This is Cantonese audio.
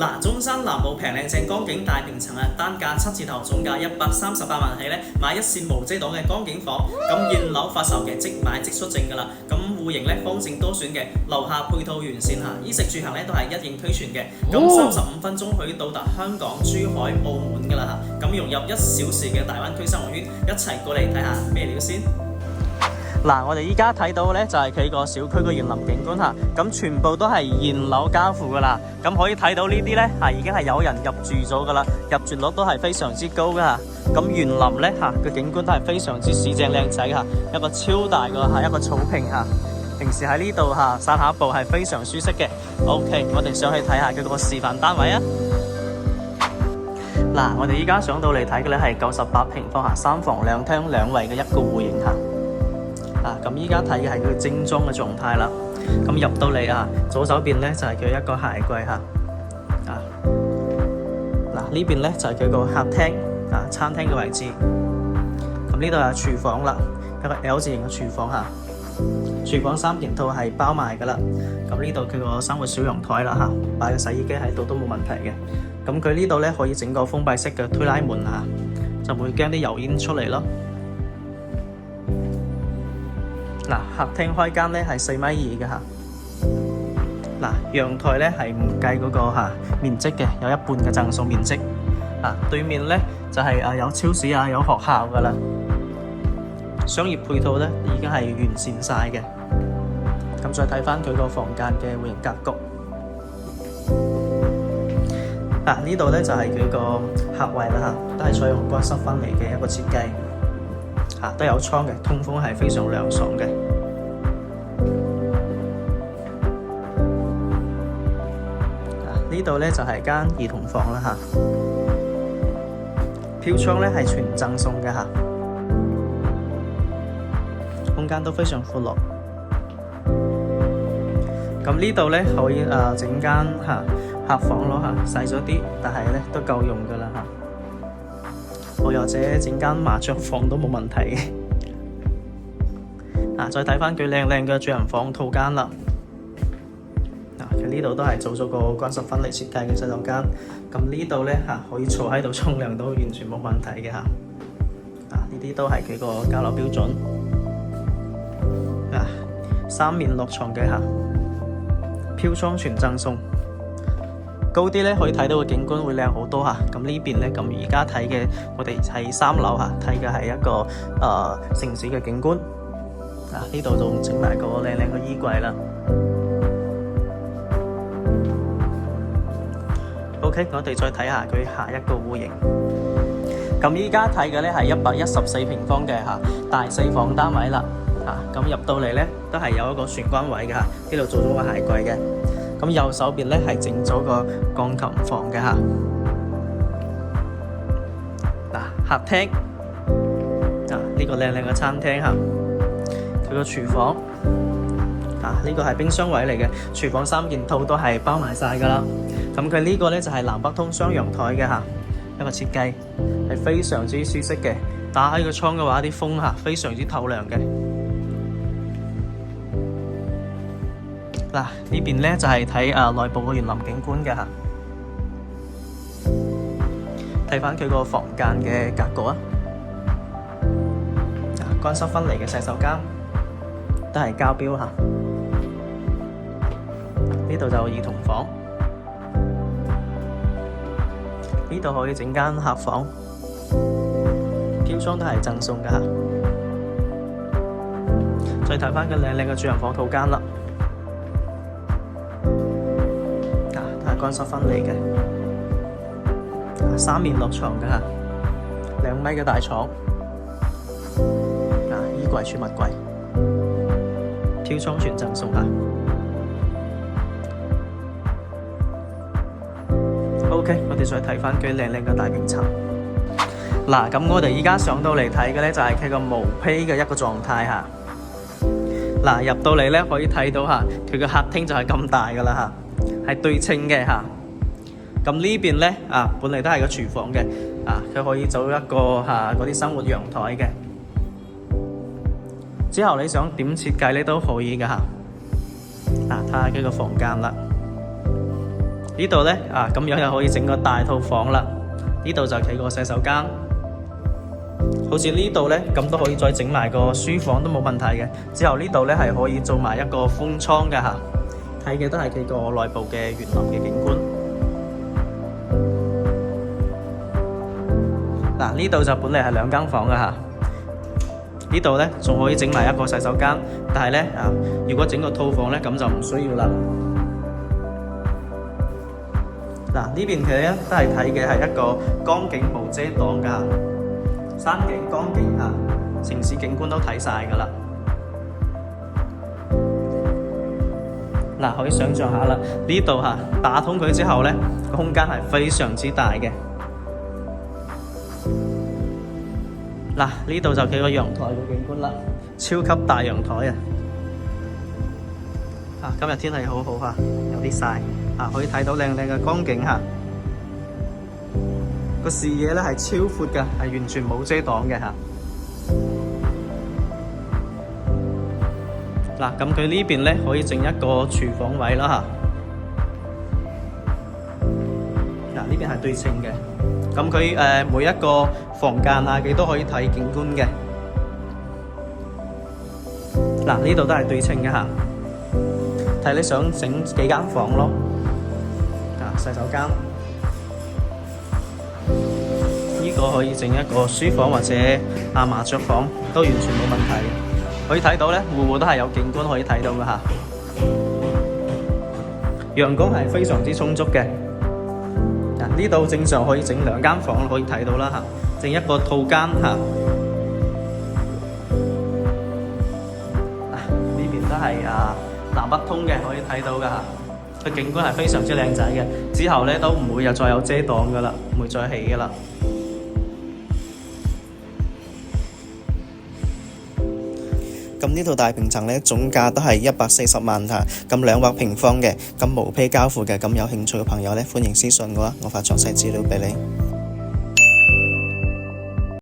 嗱，中山南路平靚正江景大平層啊，單價7字頭，總價138萬起咧，買一線無遮擋嘅江景房。咁現樓發售嘅即買即出證㗎啦。咁戶型咧方正多選嘅，樓下配套完善嚇，衣食住行咧都係一應俱全嘅。咁35分鐘可以到達香港、珠海、澳門㗎啦嚇。咁融入1小時嘅大灣區生活圈，一齊過嚟睇下咩料先。嗱，我哋依家睇到咧就係佢個小區嘅園林景觀嚇，咁全部都係現樓交付噶啦，咁可以睇到呢啲咧係已經係有人入住咗噶啦，入住率都係非常之高噶嚇。咁園林咧嚇個景觀都係非常之市正靚仔嚇，一個超大個係一個草坪嚇，平時喺呢度嚇散下步係非常舒適嘅。OK， 我哋上去睇下佢個示範單位啊。嗱，我哋依家上到嚟睇嘅咧係98平方嚇，3房2廳2衛嘅一個戶型嚇。咁依家睇嘅係佢精裝嘅狀態啦。咁入到嚟啊，左手邊咧就係佢一個鞋櫃嚇。呢邊咧就係佢個客廳啊，餐廳嘅位置。咁呢度係廚房啦，一個 L 字形嘅廚房嚇。廚房3件套係包埋㗎啦。咁呢度佢個生活小陽台啦嚇，擺個洗衣機喺度都冇問題嘅。咁佢呢度咧可以整個封閉式嘅推拉門嚇，就唔會驚啲油煙出嚟咯。客廳開間咧係4.2米嘅嚇。陽台咧係唔計嗰個面積嘅，有一半嘅贈送面積。對面咧就係有超市啊，有學校噶啦。商業配套咧已經係完善晒嘅。咁再睇翻佢個房間嘅戶型格局。呢度咧就係佢個客位啦嚇，都係採用乾濕分離嘅一個設計。都有窗嘅，通風係非常涼爽嘅。呢度咧就係間兒童房啦嚇，飄窗咧係全贈送嘅嚇，空間都非常闊落。咁呢度咧可以整間客房咯嚇，細咗啲，但係咧都夠用噶啦嚇。或者整間麻雀房都冇問題嘅。再睇翻佢靚靚嘅主人房套間啦。佢呢度都係做咗個乾濕分離設計嘅洗手間。咁呢度咧可以坐喺度沖涼都完全冇問題嘅嚇。呢啲都係佢個交樓標準。3面落床嘅嚇，飄窗全贈送。高啲咧可以睇到個景觀會靚好多嚇。咁呢邊咧，咁而家睇嘅我哋係3樓嚇，睇嘅係一個城市嘅景觀。呢度仲整埋個靚靚嘅衣櫃啦。OK， 我哋再睇下佢下一個戶型。咁依家睇嘅咧係114平方嘅大4房單位啦。咁入到嚟咧都係有一個玄關位嘅嚇，呢度做咗個鞋櫃嘅。咁右手邊咧係整咗個鋼琴房嘅嚇。客廳呢個靚靚嘅餐廳嚇，佢個廚房呢個係冰箱位嚟嘅，廚房3件套都係包埋晒㗎啦。咁佢呢個咧就係南北通雙陽台嘅嚇，一個設計係非常之舒適嘅。打開個窗嘅話，啲風非常之透涼嘅。呢邊咧就係睇內部嘅園林景觀嘅嚇。睇翻佢個房間嘅格局啊，乾濕分離嘅洗手間都係交標嚇。呢度就有兒童房，呢度可以整間客房，飄窗都係贈送嘅嚇。再睇翻個靚靚嘅主人房套間啦。乾濕分離嘅，3面落床嘅嚇，2米嘅大床，衣櫃儲物櫃，飄窗全贈送嚇。OK， 我哋再睇翻佢靚靚嘅大平層。咁我哋依家上到嚟睇嘅咧就係佢個毛坯嘅一個狀態嚇。入到嚟咧可以睇到嚇，佢個客廳就係咁大噶啦嚇。係對稱嘅嚇，咁呢邊咧本嚟都係個廚房嘅，佢可以做一個嗰啲生活陽台嘅。之後你想點設計咧都可以嘅嚇。睇下佢個房間啦，呢度呢，咁樣又可以整個大套房啦。呢度就企個洗手間，好似呢度呢，咁都可以再整埋個書房都冇問題嘅。之後呢度呢，係可以做埋一個風艙嘅嚇，睇嘅都係佢個內部嘅園林嘅景觀。嗱，呢度就本嚟係2間房嘅嚇，呢度呢，仲可以整埋一個洗手間，但係呢，如果整個套房呢，咁就唔需要啦。嗱，呢邊佢咧都係睇嘅係一個江景無遮擋㗎，山景、江景城市景觀都睇晒㗎啦。嗱，可以想像下啦，呢度打通佢之後呢，個空間係非常之大嘅。嗱，呢度就企個陽台嘅景觀啦，超級大陽台啊！今日天氣好好有啲曬。可以睇到靚靚嘅江景個視野咧係超闊嘅，係完全冇遮擋嘅嗱，咁佢呢邊咧可以整一個廚房位啦嗱，呢邊係對稱嘅，咁佢每一個房間佢都可以睇景觀嘅。嗱，呢度都係對稱嘅睇你想整幾間房咯。洗手間呢個可以整一個書房或者麻雀房，都完全冇問題嘅。可以睇到咧，戶戶都係有景觀可以睇到嘅陽光係非常之充足嘅。呢度正常可以整2間房，可以睇到啦整一個套間呢邊都係南北通嘅，可以睇到嘅個景觀係非常之靚仔嘅，之後咧都唔會再有遮擋噶啦，唔會再起噶啦。咁呢套大平層咧總價都係140萬咁200平方嘅，咁無坯交付嘅。咁有興趣嘅朋友咧，歡迎私信我，我發詳細資料俾你。